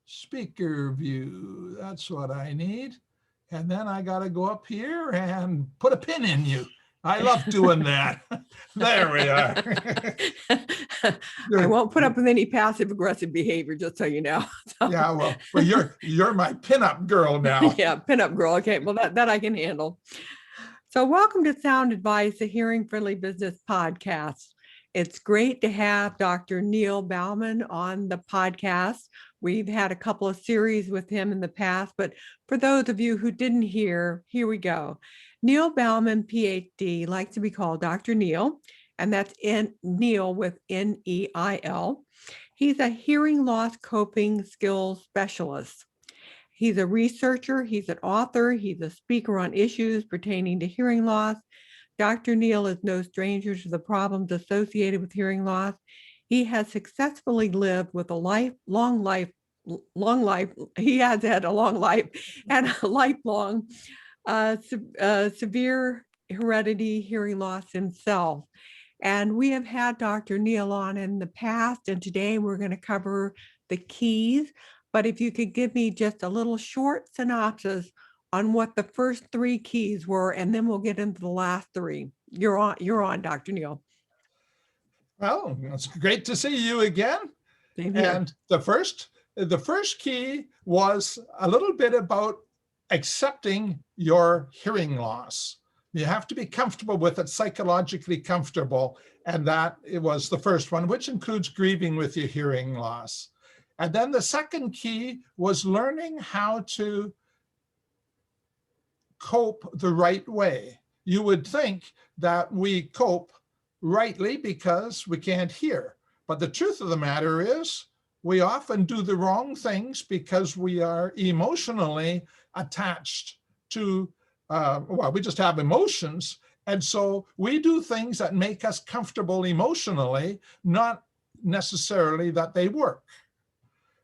speaker view. That's what I need. And then I got to go up here and put a pin in you. I love doing that. There we are. I won't put up with any passive aggressive behavior, just so you know. So, Yeah, well, you're my pinup girl now. yeah, pinup girl. Okay, well that I can handle. So welcome to Sound Advice, a hearing friendly business podcast. It's great to have Dr. Neil Bauman on the podcast. We've had a couple of series with him in the past, but for those of you who didn't hear, here we go. Neil Bauman, Ph.D., likes to be called Dr. Neil, and that's Neil with Neil. He's a hearing loss coping skills specialist. He's a researcher, he's an author, he's a speaker on issues pertaining to hearing loss. Dr. Neil is no stranger to the problems associated with hearing loss. He has successfully lived with a long life. He has had a long life and a lifelong severe heredity hearing loss himself. And we have had Dr. Neil on in the past, and today we're going to cover the keys. But if you could give me just a little short synopsis on what the first three keys were, and then we'll get into the last three. You're on, Dr. Neil. Well, it's great to see you again. Same here. And the first key was a little bit about accepting your hearing loss. You have to be comfortable with it, psychologically comfortable. And that it was the first one, which includes grieving with your hearing loss. And then the second key was learning how to cope the right way. You would think that we cope rightly because we can't hear. But the truth of the matter is, we often do the wrong things because we are emotionally attached to, we just have emotions. And so we do things that make us comfortable emotionally, not necessarily that they work.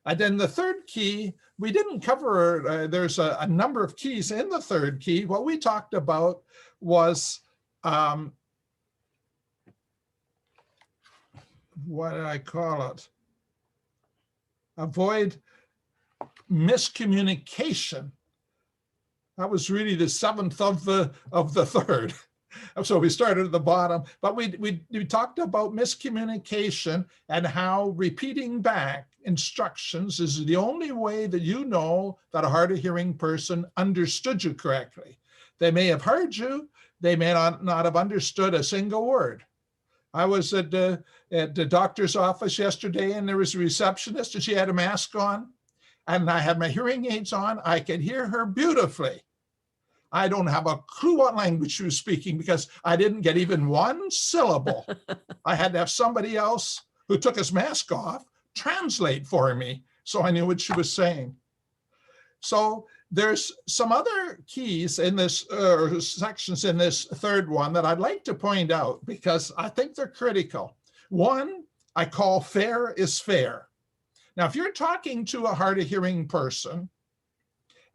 And then the third key, we didn't cover, there's a number of keys in the third key. What we talked about was, what did I call it? Avoid miscommunication. That was really the seventh of the third. So we started at the bottom, but we talked about miscommunication and how repeating back instructions is the only way that you know that a hard of hearing person understood you correctly. They may have heard you, they may not have understood a single word. I was at the doctor's office yesterday, and there was a receptionist, and she had a mask on, and I had my hearing aids on. I could hear her beautifully. I don't have a clue what language she was speaking because I didn't get even one syllable. I had to have somebody else who took his mask off translate for me so I knew what she was saying. So there's some other keys in this, sections in this third one that I'd like to point out because I think they're critical. One, I call fair is fair. Now, if you're talking to a hard of hearing person,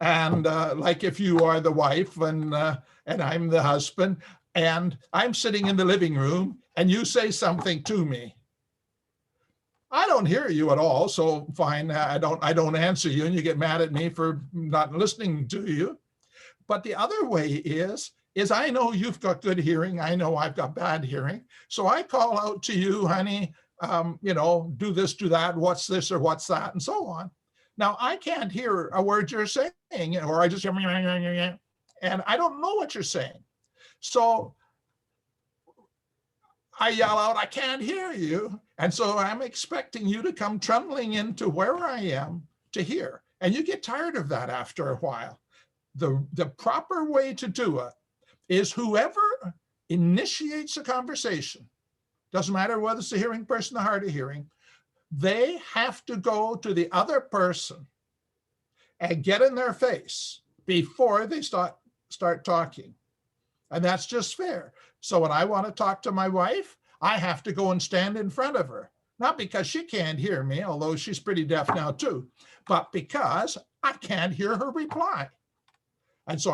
and like if you are the wife and I'm the husband, and I'm sitting in the living room and you say something to me, I don't hear you at all, so fine, I don't answer you and you get mad at me for not listening to you. But the other way is I know you've got good hearing, I know I've got bad hearing, so I call out to you, honey, do this, do that, what's this or what's that, and so on. Now, I can't hear a word you're saying, or I just hear, and I don't know what you're saying. So I yell out, I can't hear you. And so I'm expecting you to come trundling into where I am to hear. And you get tired of that after a while. The proper way to do it is whoever initiates a conversation, doesn't matter whether it's a hearing person or hard of hearing, they have to go to the other person and get in their face before they start talking. And that's just fair. So when I want to talk to my wife, I have to go and stand in front of her. Not because she can't hear me, although she's pretty deaf now too, but because I can't hear her reply. And so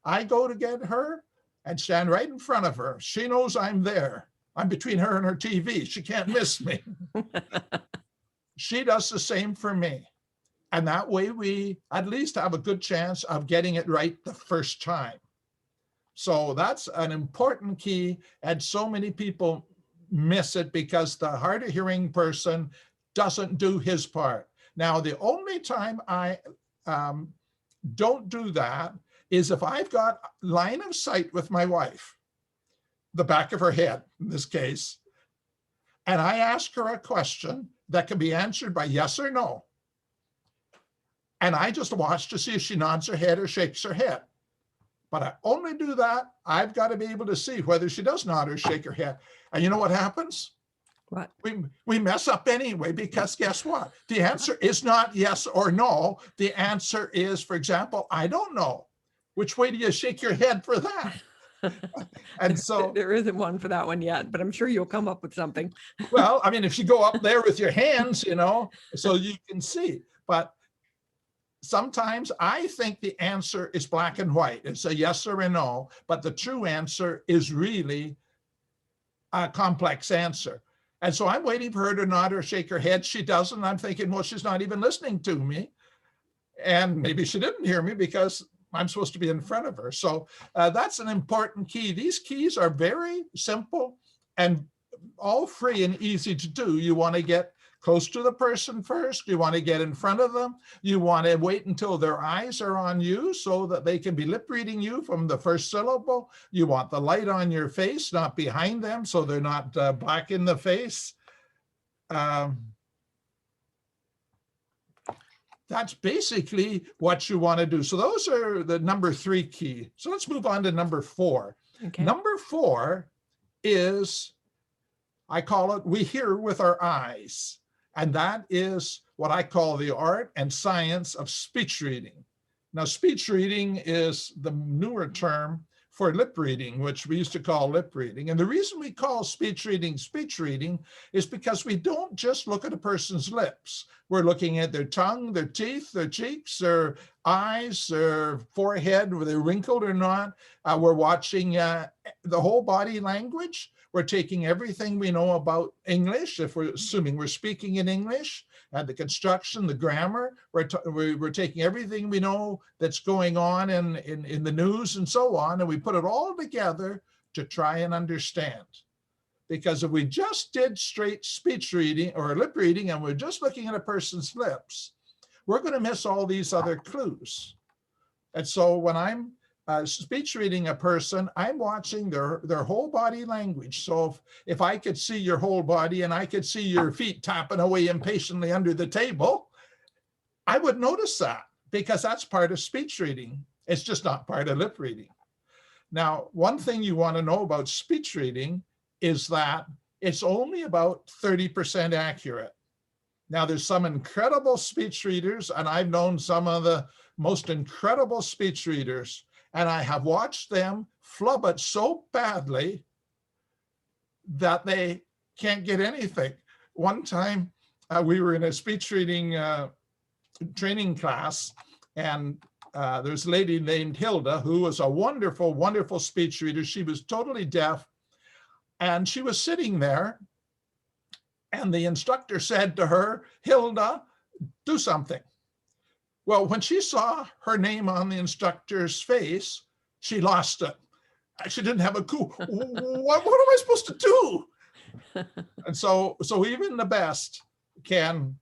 I go to get her and stand right in front of her. She knows I'm there. I'm between her and her TV. She can't miss me. She does the same for me. And that way we at least have a good chance of getting it right the first time. So that's an important key. And so many people miss it because the hard of hearing person doesn't do his part. Now, the only time I don't do that is if I've got line of sight with my wife, the back of her head in this case, and I ask her a question that can be answered by yes or no. And I just watch to see if she nods her head or shakes her head. But I only do that. I've got to be able to see whether she does nod or shake her head. And you know what happens? What? We mess up anyway, because guess what? The answer is not yes or no. The answer is, for example, I don't know. Which way do you shake your head for that? And so there isn't one for that one yet, but I'm sure you'll come up with something. well, I mean, if you go up there with your hands, so you can see. But sometimes I think the answer is black and white. It's a yes or a no, but the true answer is really a complex answer. And so I'm waiting for her to nod or shake her head. She doesn't. I'm thinking, well, she's not even listening to me. And maybe she didn't hear me because I'm supposed to be in front of her. So that's an important key. These keys are very simple and all free and easy to do. You want to get close to the person first. You want to get in front of them. You want to wait until their eyes are on you so that they can be lip reading you from the first syllable. You want the light on your face, not behind them, so they're not black in the face. That's basically what you want to do. So those are the number 3 key. So let's move on to number 4. Okay. Number 4 is, I call it, we hear with our eyes. And that is what I call the art and science of speech reading. Now, speech reading is the newer term for lip reading, which we used to call lip reading. And the reason we call speech reading is because we don't just look at a person's lips. We're looking at their tongue, their teeth, their cheeks, their eyes, their forehead, whether they're wrinkled or not. We're watching the whole body language. We're taking everything we know about English, if we're assuming we're speaking in English, the construction, the grammar. We're taking everything we know that's going on in the news and so on, and we put it all together to try and understand. Because if we just did straight speech reading or lip reading and we're just looking at a person's lips, we're going to miss all these other clues. And so when I'm speech reading a person, I'm watching their whole body language. So if I could see your whole body and I could see your feet tapping away impatiently under the table, I would notice that, because that's part of speech reading. It's just not part of lip reading. Now, one thing you want to know about speech reading is that it's only about 30% accurate. Now, there's some incredible speech readers, and I've known some of the most incredible speech readers, and I have watched them flub it so badly that they can't get anything. One time we were in a speech reading training class, and there's a lady named Hilda who was a wonderful, wonderful speech reader. She was totally deaf, and she was sitting there, and the instructor said to her, "Hilda, do something." Well, when she saw her name on the instructor's face, she lost it. She didn't have a clue. What am I supposed to do? And so even the best can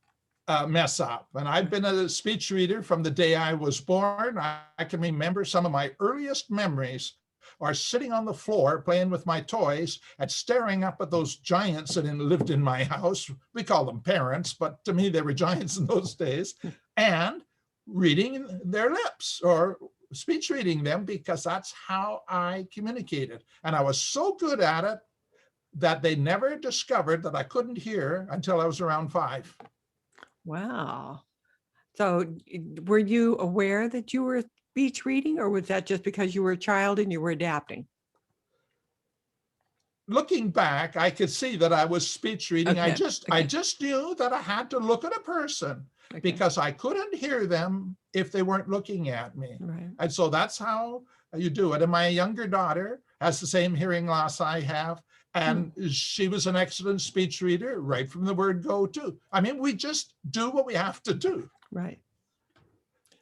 mess up. And I've been a speech reader from the day I was born. I can remember some of my earliest memories are sitting on the floor playing with my toys and staring up at those giants that lived in my house. We call them parents, but to me, they were giants in those days. And reading their lips or speech reading them, because that's how I communicated. And I was so good at it that they never discovered that I couldn't hear until I was around 5. Wow. So were you aware that you were speech reading, or was that just because you were a child and you were adapting? Looking back, I could see that I was speech reading. Okay. I just knew that I had to look at a person because I couldn't hear them if they weren't looking at me. Right. And so that's how you do it. And my younger daughter has the same hearing loss I have. And she was an excellent speech reader right from the word go too. I mean, we just do what we have to do. Right.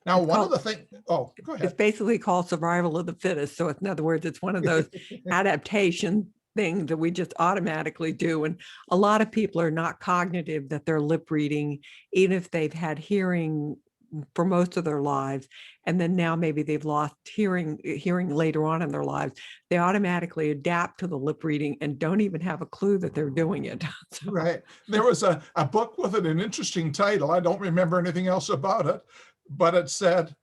Now, It's one of called, the things, oh, go it's ahead. basically called survival of the fittest. So in other words, it's one of those adaptation things that we just automatically do. And a lot of people are not cognitive that they're lip reading, even if they've had hearing for most of their lives. And then now maybe they've lost hearing later on in their lives. They automatically adapt to the lip reading and don't even have a clue that they're doing it. So, Right. There was a book with an interesting title. I don't remember anything else about it, but it said,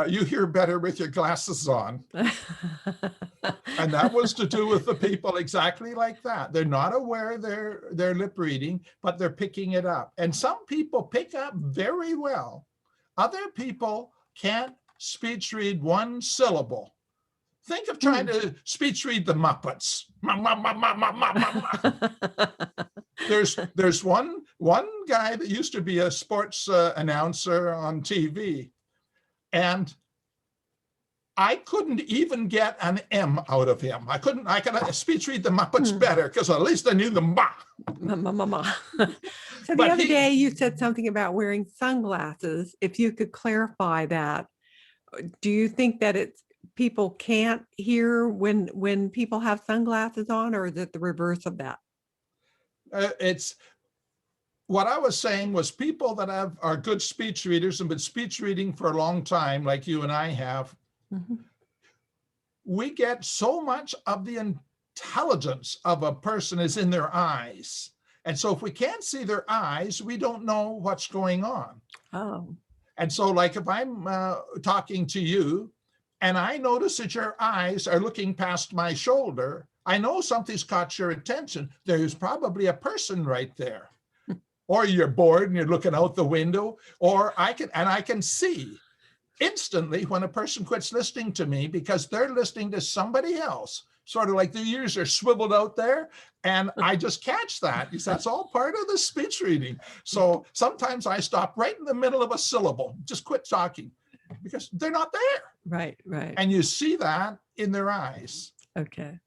you hear better with your glasses on. And that was to do with the people exactly like that. They're not aware they're lip reading, but they're picking it up. And some people pick up very well. Other people can't speech read one syllable. Think of trying to speech read the Muppets. There's one guy that used to be a sports announcer on TV, and I couldn't even get an M out of him. I could speech read the Muppets better because at least I knew the ma. So the other day you said something about wearing sunglasses. If you could clarify that, do you think that it's people can't hear when people have sunglasses on, or is it the reverse of that? It's what I was saying was people that are good speech readers and been speech reading for a long time, like you and I have, we get so much of the intelligence of a person is in their eyes. And so if we can't see their eyes, we don't know what's going on. Oh. And so like if I'm talking to you and I notice that your eyes are looking past my shoulder, I know something's caught your attention. There's probably a person right there. Or you're bored and you're looking out the window, or I can see instantly when a person quits listening to me because they're listening to somebody else, sort of like their ears are swiveled out there. And I just catch that because that's all part of the speech reading. So sometimes I stop right in the middle of a syllable, just quit talking because they're not there. Right. And you see that in their eyes. Okay.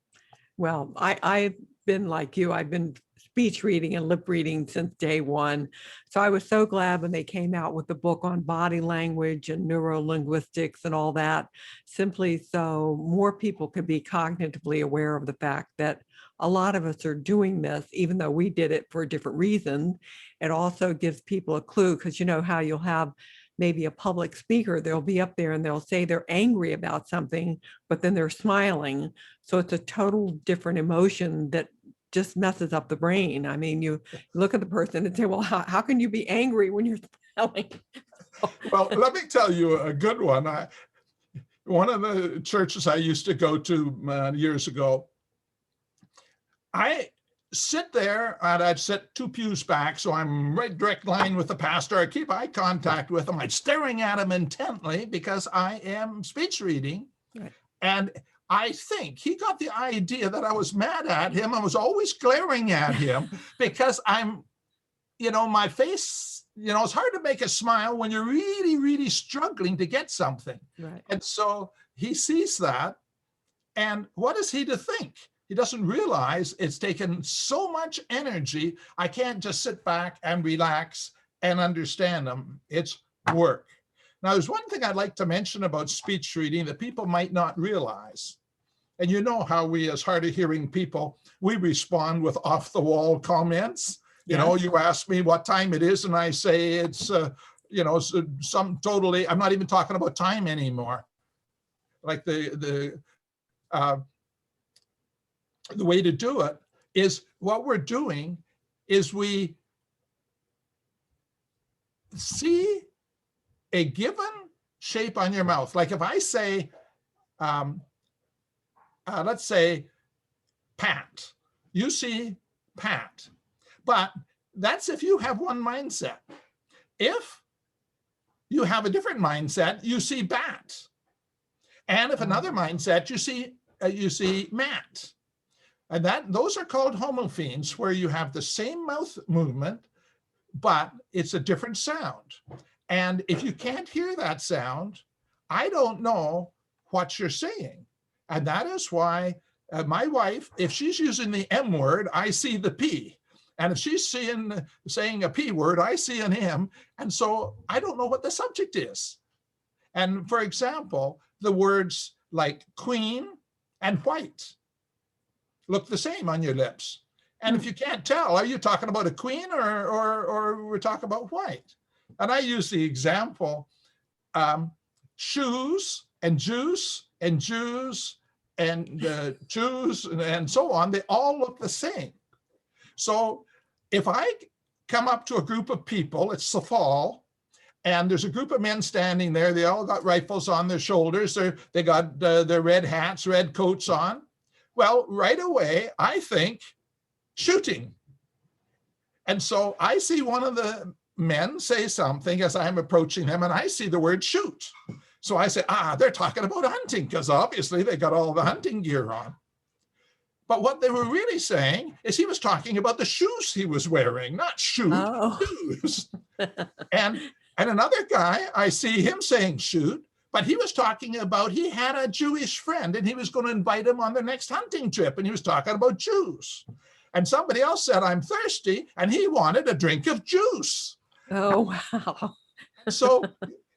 Well, I've been like you. I've been speech reading and lip reading since day one. So I was so glad when they came out with the book on body language and neurolinguistics and all that, simply so more people could be cognitively aware of the fact that a lot of us are doing this, even though we did it for a different reason. It also gives people a clue, because you know how you'll have maybe a public speaker, they'll be up there and they'll say they're angry about something, but then they're smiling. So it's a total different emotion that just messes up the brain. I mean, you look at the person and say, well, how can you be angry when you're smiling? Well, let me tell you a good one. One of the churches I used to go to years ago, I sit there and I'd sit 2 pews back, so I'm right direct line with the pastor. I keep eye contact with him. I'm staring at him intently because I am speech reading. Right. And I think he got the idea that I was mad at him. I was always glaring at him because I'm, my face, it's hard to make a smile when you're really, really struggling to get something. Right. And so he sees that. And what is he to think? He doesn't realize it's taken so much energy. I can't just sit back and relax and understand them. It's work. Now, there's one thing I'd like to mention about speech reading that people might not realize. And you know how we, as hard of hearing people, we respond with off the wall comments. Yes. You ask me what time it is and I say it's, some totally, I'm not even talking about time anymore. Like the way to do it is what we're doing is we see a given shape on your mouth. Like if I say, let's say pat, you see pat, but that's if you have one mindset. If you have a different mindset, you see bat. And if another mindset, you see mat. And those are called homophones, where you have the same mouth movement, but it's a different sound. And if you can't hear that sound, I don't know what you're saying. And that is why my wife, if she's using the M word, I see the P. And if she's saying a P word, I see an M. And so I don't know what the subject is. And for example, the words like queen and white look the same on your lips. And if you can't tell, are you talking about a queen or we're talking about white? And I use the example, shoes and juice and Jews and choose and so on, they all look the same. So if I come up to a group of people, it's the fall, and there's a group of men standing there, they all got rifles on their shoulders, they got their red hats, red coats on. Well, right away, I think shooting. And so I see one of the men say something as I'm approaching them, and I see the word shoot. So I say, they're talking about hunting, because obviously they got all the hunting gear on. But what they were really saying is he was talking about the shoes he was wearing, not shoot, shoes. And another guy, I see him saying shoot, but he was talking about he had a Jewish friend and he was going to invite him on the next hunting trip, and he was talking about Jews. And somebody else said, I'm thirsty, and he wanted a drink of juice. Oh, wow. So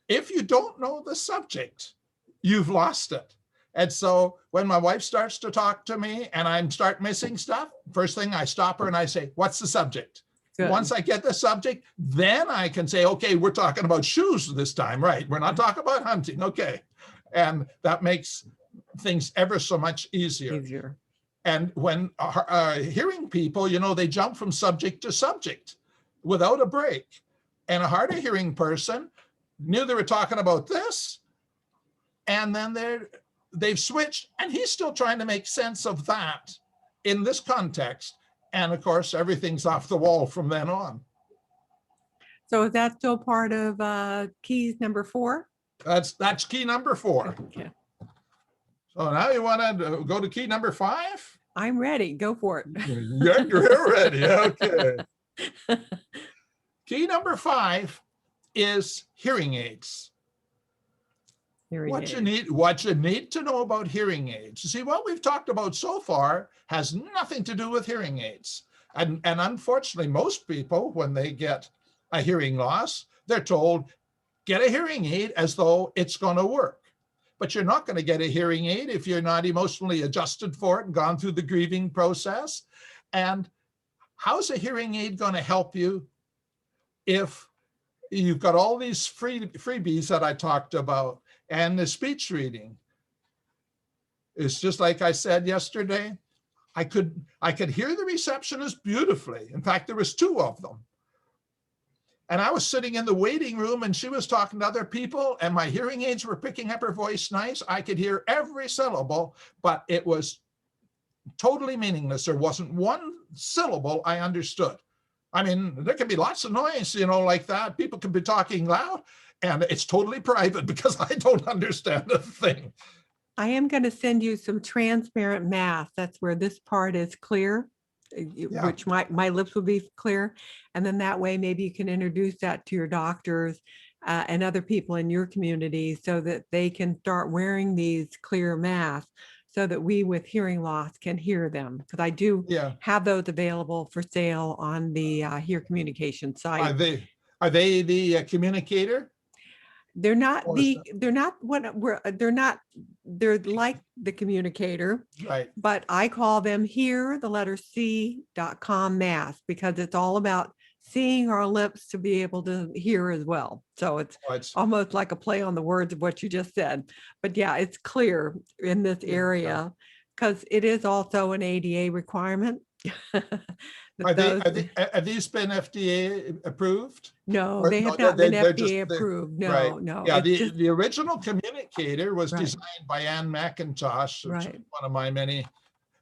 if you don't know the subject, you've lost it. And so when my wife starts to talk to me and I start missing stuff, first thing I stop her and I say, what's the subject? Good. Once I get the subject, then I can say, okay, we're talking about shoes this time, right? We're not talking about hunting, okay. And that makes things ever so much easier. And when hearing people, they jump from subject to subject without a break. And a hard of hearing person knew they were talking about this, and then they've switched, and he's still trying to make sense of that in this context. And of course, everything's off the wall from then on. So is that still part of keys number 4? That's key number 4. Okay. So now you want to go to key number 5? I'm ready. Go for it. You're ready. Okay. Key number 5 is hearing aids. What you need to know about hearing aids. You see, what we've talked about so far has nothing to do with hearing aids. And unfortunately, most people, when they get a hearing loss, they're told, get a hearing aid as though it's going to work. But you're not going to get a hearing aid if you're not emotionally adjusted for it and gone through the grieving process. And how's a hearing aid going to help you if you've got all these freebies that I talked about and the speech reading? It's just like I said yesterday, I could hear the receptionist beautifully. In fact, there was 2 of them. And I was sitting in the waiting room and she was talking to other people and my hearing aids were picking up her voice nice. I could hear every syllable, but it was totally meaningless. There wasn't one syllable I understood. I mean, there can be lots of noise, like that. People can be talking loud and it's totally private because I don't understand a thing. I am going to send you some transparent masks. That's where this part is clear, which my lips will be clear. And then that way, maybe you can introduce that to your doctors and other people in your community so that they can start wearing these clear masks so that we with hearing loss can hear them. Because I do have those available for sale on the Hear Communication site. Are they the communicator? They're not they're like the communicator, right? But I call them Hear, the letter C.com masks, because it's all about seeing our lips to be able to hear as well. So it's almost like a play on the words of what you just said. But yeah, it's clear in this area because it is also an ADA requirement. Have these been FDA approved? No, they have not been FDA approved. No, right. no. Yeah, the original communicator was designed by Ann McIntosh, one of my many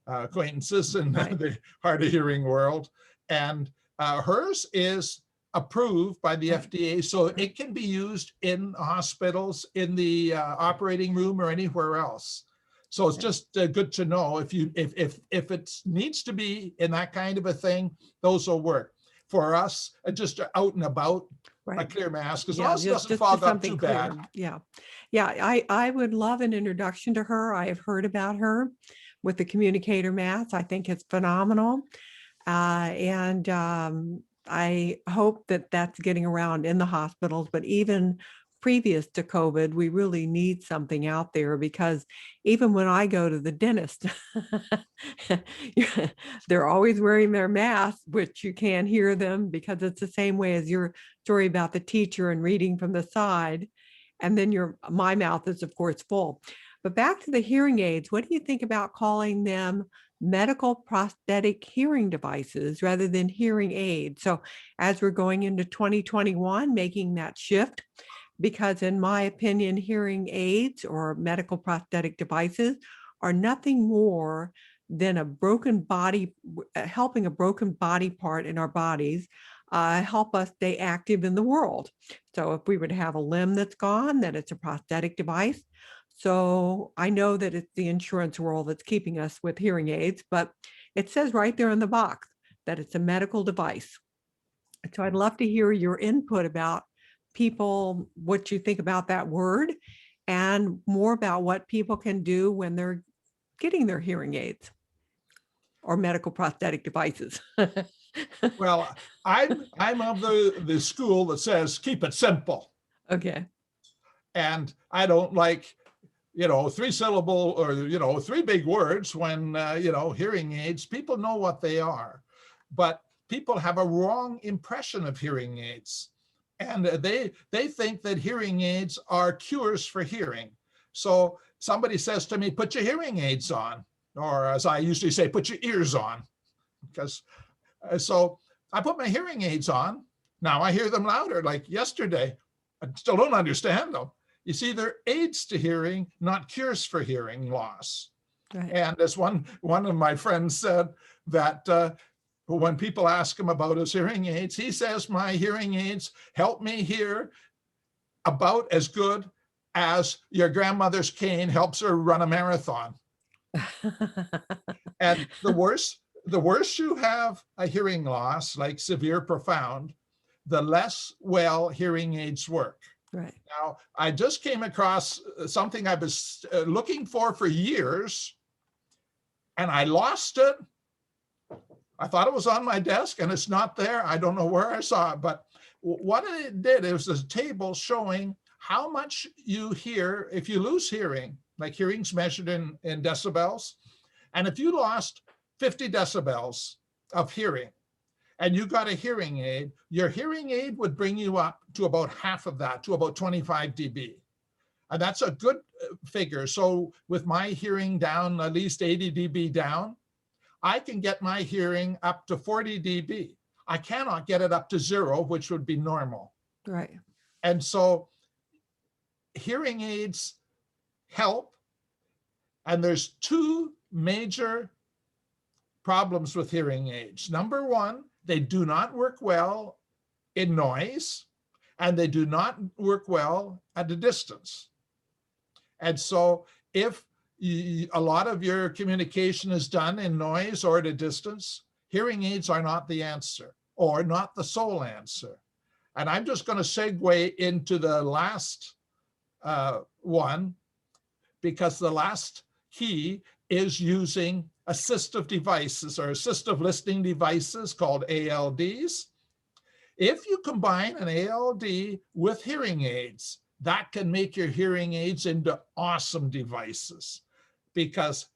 acquaintances in the hard of hearing world. And hers is approved by the FDA, so it can be used in hospitals, in the operating room, or anywhere else. So it's just good to know if it needs to be in that kind of a thing, those will work. For us, just out and about, a clear mask, as long as it doesn't fog up too bad. Yeah. I would love an introduction to her. I have heard about her with the communicator mask. I think it's phenomenal. And I hope that that's getting around in the hospitals, but even previous to COVID, we really need something out there, because even when I go to the dentist, they're always wearing their masks, which you can't hear them, because it's the same way as your story about the teacher and reading from the side. And then my mouth is, of course, full. But back to the hearing aids, what do you think about calling them medical prosthetic hearing devices rather than hearing aids? So as we're going into 2021, making that shift, because in my opinion, hearing aids or medical prosthetic devices are nothing more than a broken body, helping a broken body part in our bodies help us stay active in the world. So if we would have a limb that's gone, then it's a prosthetic device. So I know that it's the insurance world that's keeping us with hearing aids, but it says right there in the box that it's a medical device. So I'd love to hear your input about people, what you think about that word, and more about what people can do when they're getting their hearing aids or medical prosthetic devices. Well, I'm of the school that says keep it simple, Okay. and I don't like, 3-syllable or 3 big words when hearing aids. People know what they are, but people have a wrong impression of hearing aids, and they think that hearing aids are cures for hearing. So somebody says to me, "Put your hearing aids on," or as I usually say, "Put your ears on," because so I put my hearing aids on. Now I hear them louder. Like yesterday, I still don't understand them. You see, they're aids to hearing, not cures for hearing loss. Right. And as one of my friends said, that when people ask him about his hearing aids, he says, "My hearing aids help me hear about as good as your grandmother's cane helps her run a marathon." And the worse you have a hearing loss, like severe, profound, the less well hearing aids work. Right. Now, I just came across something I was looking for years, and I lost it. I thought it was on my desk, and it's not there. I don't know where I saw it, but what it did, it was a table showing how much you hear if you lose hearing, like hearing's measured in decibels. And if you lost 50 decibels of hearing and you got a hearing aid, your hearing aid would bring you up to about half of that, to about 25 dB. And that's a good figure. So with my hearing down at least 80 dB down, I can get my hearing up to 40 dB. I cannot get it up to 0, which would be normal. Right. And so hearing aids help. And there's 2 major problems with hearing aids. Number one, they do not work well in noise, and they do not work well at a distance. And so if a lot of your communication is done in noise or at a distance, hearing aids are not the answer, or not the sole answer. And I'm just going to segue into the last one, because the last key is using assistive devices or assistive listening devices called ALDs. If you combine an ALD with hearing aids, that can make your hearing aids into awesome devices, because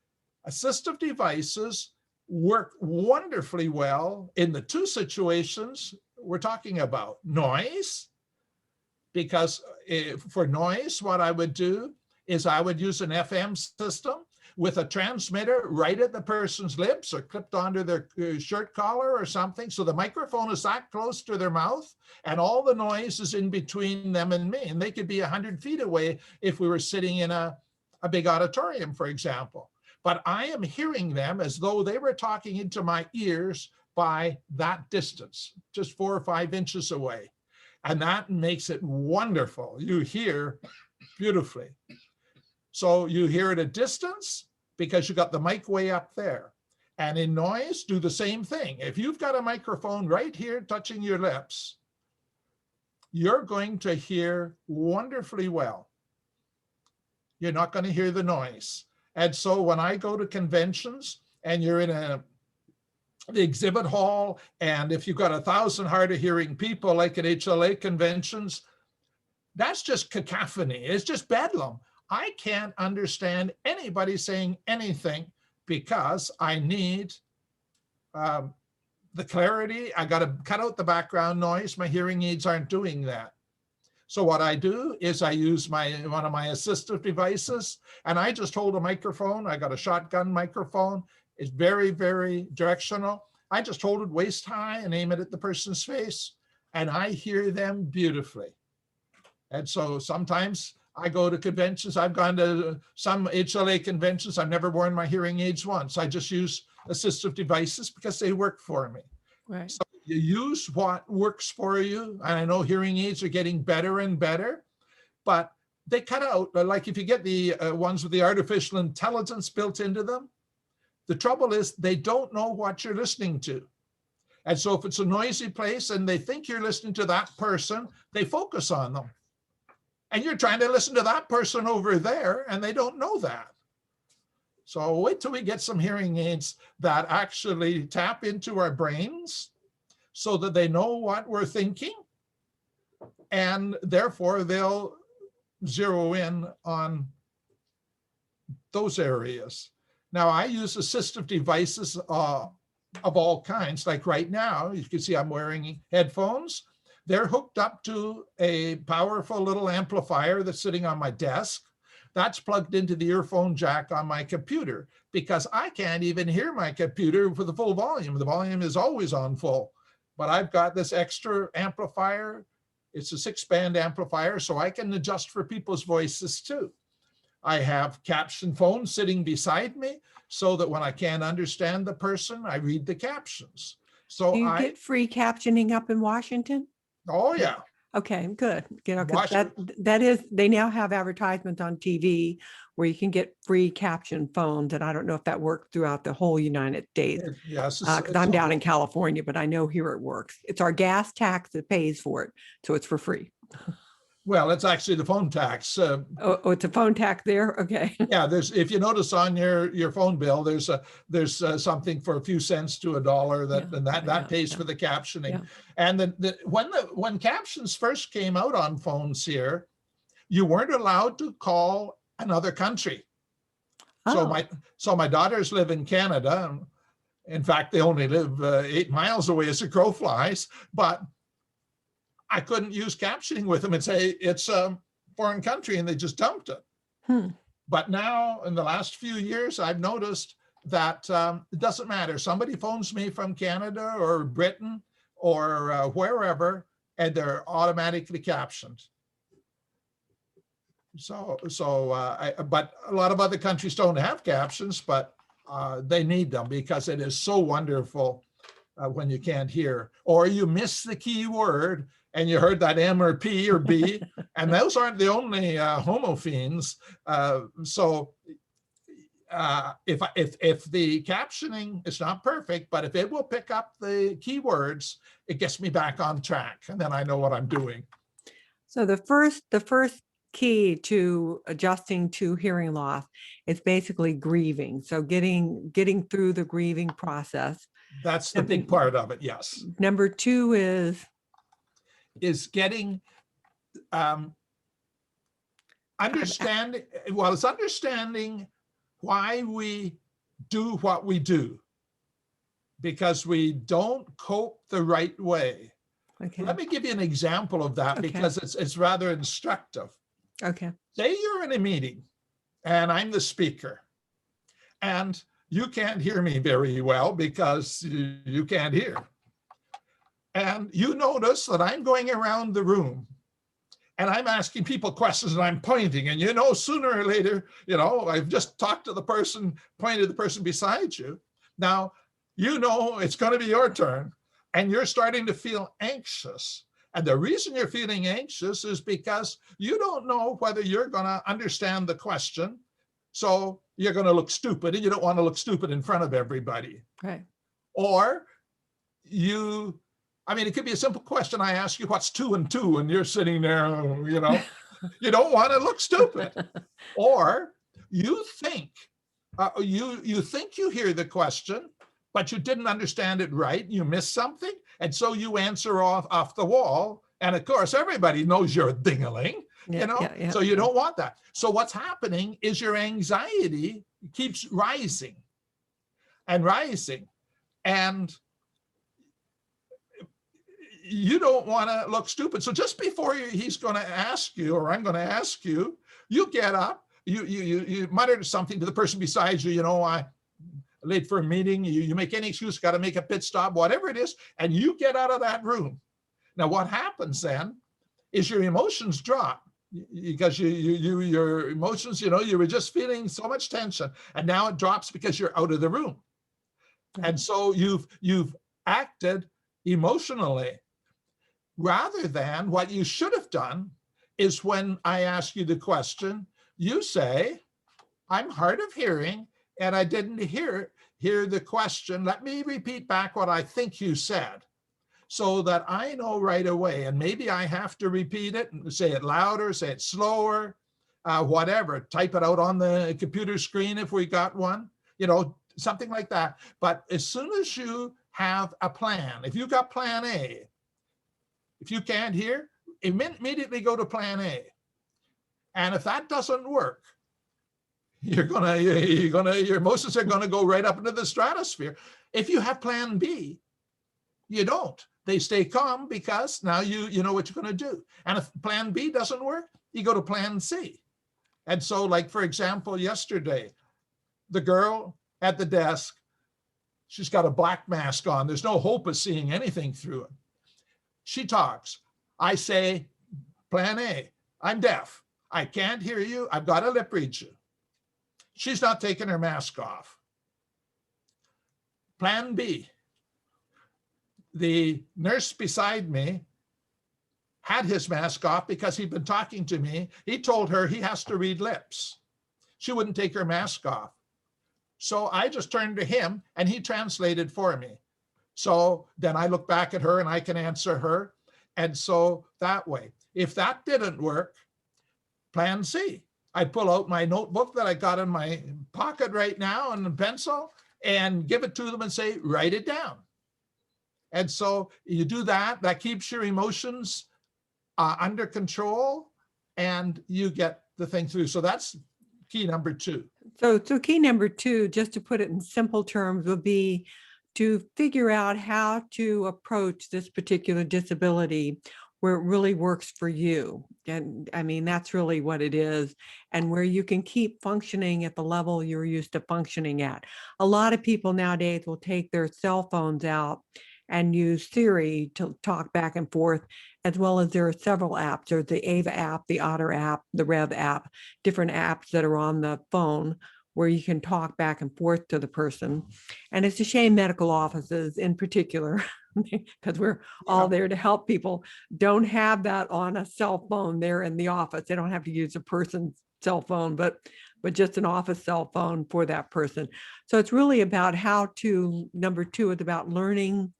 assistive devices work wonderfully well in the 2 situations we're talking about. Noise, because for noise, what I would do is I would use an FM system with a transmitter right at the person's lips or clipped onto their shirt collar or something. So the microphone is that close to their mouth and all the noise is in between them and me. And they could be 100 feet away if we were sitting in a big auditorium, for example. But I am hearing them as though they were talking into my ears by that distance, just 4 or 5 inches away. And that makes it wonderful. You hear beautifully. So you hear at a distance because you got the mic way up there. And in noise, do the same thing. If you've got a microphone right here touching your lips, you're going to hear wonderfully well. You're not going to hear the noise. And so when I go to conventions and you're in the exhibit hall, and if you've got 1,000 hard of hearing people like at HLA conventions, That's just cacophony. It's just bedlam. I can't understand anybody saying anything because I need the clarity. I got to cut out the background noise. My hearing aids aren't doing that. So what I do is I use one of my assistive devices, and I just hold a microphone. I got a shotgun microphone. It's very, very directional. I just hold it waist high and aim it at the person's face, and I hear them beautifully. And so sometimes I go to conventions. I've gone to some HLA conventions. I've never worn my hearing aids once. I just use assistive devices because they work for me. Right. So you use what works for you. And I know hearing aids are getting better and better, but they cut out, like if you get the ones with the artificial intelligence built into them, the trouble is they don't know what you're listening to. And so if it's a noisy place and they think you're listening to that person, they focus on them. And you're trying to listen to that person over there, and they don't know that. So wait till we get some hearing aids that actually tap into our brains so that they know what we're thinking, and therefore they'll zero in on those areas. Now, I use assistive devices of all kinds. Like right now, you can see I'm wearing headphones. They're hooked up to a powerful little amplifier that's sitting on my desk. That's plugged into the earphone jack on my computer because I can't even hear my computer for the full volume. The volume is always on full, but I've got this extra amplifier. It's a 6-band amplifier, so I can adjust for people's voices too. I have caption phones sitting beside me so that when I can't understand the person, I read the captions. So Do you get free captioning up in Washington? Oh yeah. Okay, good. You know, 'cause that is, they now have advertisements on TV where you can get free caption phones, and I don't know if that works throughout the whole United States. Yes, because I'm down in California, but I know here it works. It's our gas tax that pays for it, so it's for free. Well, it's actually the phone tax. Oh, it's a phone tax there. Okay. Yeah, there's, if you notice on your phone bill, there's something for a few cents to $1 that pays for the captioning. Yeah. And when captions first came out on phones here, you weren't allowed to call another country. Oh. So my daughters live in Canada. In fact, they only live 8 miles away as a crow flies, but I couldn't use captioning with them and say it's a foreign country, and they just dumped it. But now in the last few years, I've noticed that it doesn't matter. Somebody phones me from Canada or Britain or wherever, and they're automatically captioned. But a lot of other countries don't have captions, but they need them because it is so wonderful when you can't hear, or you miss the key word and you heard that M or P or B, and those aren't the only homophones. If the captioning is not perfect, but if it will pick up the keywords, it gets me back on track, and then I know what I'm doing. So the first key to adjusting to hearing loss is basically grieving. So getting through the grieving process. That's the big part of it. Yes. Number 2 is getting understanding. Well, it's understanding why we do what we do, because we don't cope the right way. Okay. Let me give you an example of that, because it's rather instructive. Okay. Say you're in a meeting and I'm the speaker, and you can't hear me very well because you can't hear. And you notice that I'm going around the room and I'm asking people questions and I'm pointing, and sooner or later, I've just talked to the person, pointed to the person beside you. Now, it's going to be your turn, and you're starting to feel anxious. And the reason you're feeling anxious is because you don't know whether you're going to understand the question. So you're going to look stupid, and you don't want to look stupid in front of everybody. Right. Or it could be a simple question. I ask you, what's 2 and 2? And you're sitting there, you don't want to look stupid. Or you think you hear the question, but you didn't understand it right. You missed something. And so you answer off the wall, And of course, everybody knows you're a ding-a-ling, Yeah. so you don't want that. So what's happening is your anxiety keeps rising and rising. And you don't want to look stupid. So just before he's going to ask you, or I'm going to ask you, you get up, you mutter something to the person beside you, I late for a meeting, you make any excuse, got to make a pit stop, whatever it is, and you get out of that room. Now, what happens then is your emotions drop, because your emotions, you were just feeling so much tension, and now it drops because you're out of the room. And so you've acted emotionally, rather than what you should have done is, when I ask you the question, you say, I'm hard of hearing and I didn't hear the question. Let me repeat back what I think you said, so that I know right away. And maybe I have to repeat it and say it louder, say it slower, whatever, type it out on the computer screen if we got one, something like that. But as soon as you have a plan, if you got plan A, if you can't hear, immediately go to plan A. And if that doesn't work, your emotions are gonna go right up into the stratosphere. If you have plan B, you don't. They stay calm, because now you know what you're gonna do. And if plan B doesn't work, you go to plan C. And so, like, for example, yesterday, the girl at the desk, she's got a black mask on. There's no hope of seeing anything through it. She talks. I say, plan A, I'm deaf. I can't hear you. I've got to lip read you. She's not taking her mask off. Plan B, the nurse beside me had his mask off because he'd been talking to me. He told her he has to read lips. She wouldn't take her mask off. So I just turned to him and he translated for me. So then I look back at her and I can answer her. And so that way, if that didn't work, plan C. I pull out my notebook that I got in my pocket right now and a pencil and give it to them and say, write it down. And so you do that, that keeps your emotions under control, and you get the thing through. So that's key number 2. So key number 2, just to put it in simple terms, would be to figure out how to approach this particular disability where it really works for you. And I mean, that's really what it is, and where you can keep functioning at the level you're used to functioning at. A lot of people nowadays will take their cell phones out and use Siri to talk back and forth, as well as there are several apps. There's the Ava app, the Otter app, the Rev app, different apps that are on the phone where you can talk back and forth to the person. And it's a shame medical offices in particular, because we're all there to help people, don't have that on a cell phone there in the office. They don't have to use a person's cell phone, but just an office cell phone for that person. So it's really about how to, number 2, it's about learning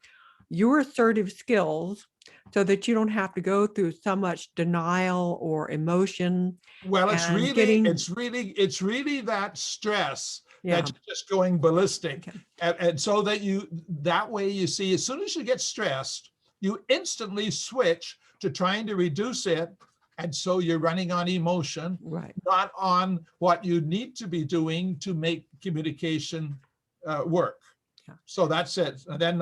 your assertive skills so that you don't have to go through so much denial or emotion. Well, it's really that stress that's just going ballistic. Okay. And so that way you see, as soon as you get stressed, you instantly switch to trying to reduce it. And so you're running on emotion, right, not on what you need to be doing to make communication work. Yeah. So that's it. And then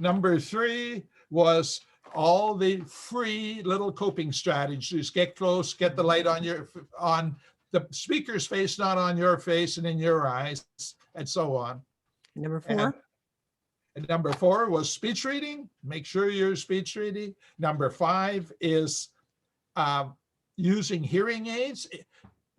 number 3 was all the free little coping strategies. Get close, get the light on the speaker's face, not on your face and in your eyes, and so on. Number 4. And number 4 was speech reading. Make sure you're speech reading. Number 5 is using hearing aids,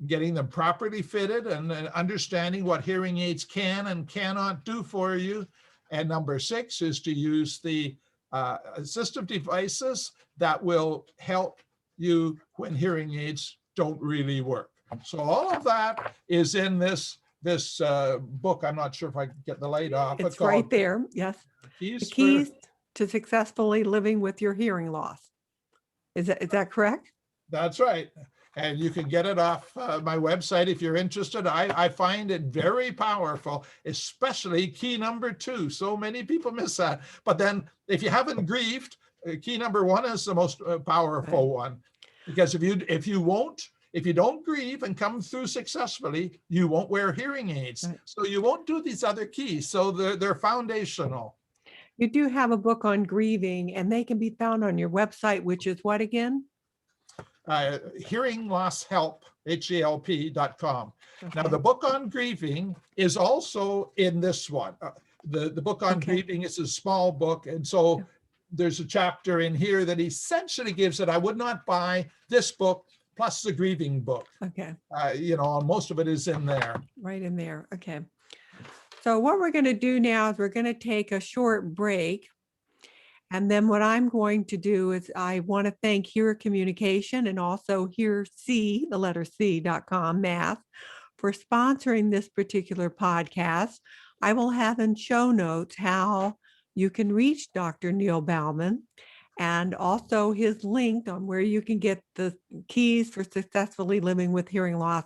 getting them properly fitted, and understanding what hearing aids can and cannot do for you. And number 6 is to use the assistive devices that will help you when hearing aids don't really work. So all of that is in this book. I'm not sure if I can get the light off. It's right there. Yes. The keys to successfully living with your hearing loss. Is that correct? That's right. And you can get it off my website if you're interested. I find it very powerful, especially key number 2. So many people miss that. But then if you haven't grieved, Key number one is the most powerful one, because if you don't grieve and come through successfully, you won't wear hearing aids. Right. So you won't do these other keys. So they're foundational. You do have a book on grieving, and they can be found on your website, which is what again? Hearing loss help, HELP.com. Now, Okay. the book on grieving is also in this one. The book on Okay. grieving is a small book. And so there's a chapter in here that essentially gives it. I would not buy this book plus the grieving book. Okay. Most of it is in there. Right in there. Okay. So what we're going to do now is we're going to take a short break. And then what I'm going to do is I want to thank Hear Communication and also the letter C.com Math for sponsoring this particular podcast. I will have in show notes how you can reach Dr. Neil Bauman and also his link on where you can get the keys for successfully living with hearing loss.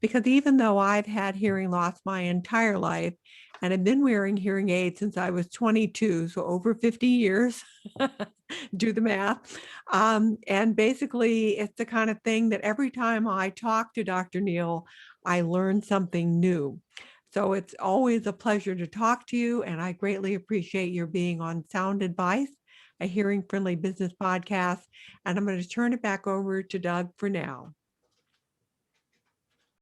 Because even though I've had hearing loss my entire life, and I've been wearing hearing aids since I was 22, so over 50 years, do the math. And basically, it's the kind of thing that every time I talk to Dr. Neil, I learn something new. So it's always a pleasure to talk to you, and I greatly appreciate your being on Sound Advice, a hearing-friendly business podcast. And I'm going to turn it back over to Doug for now.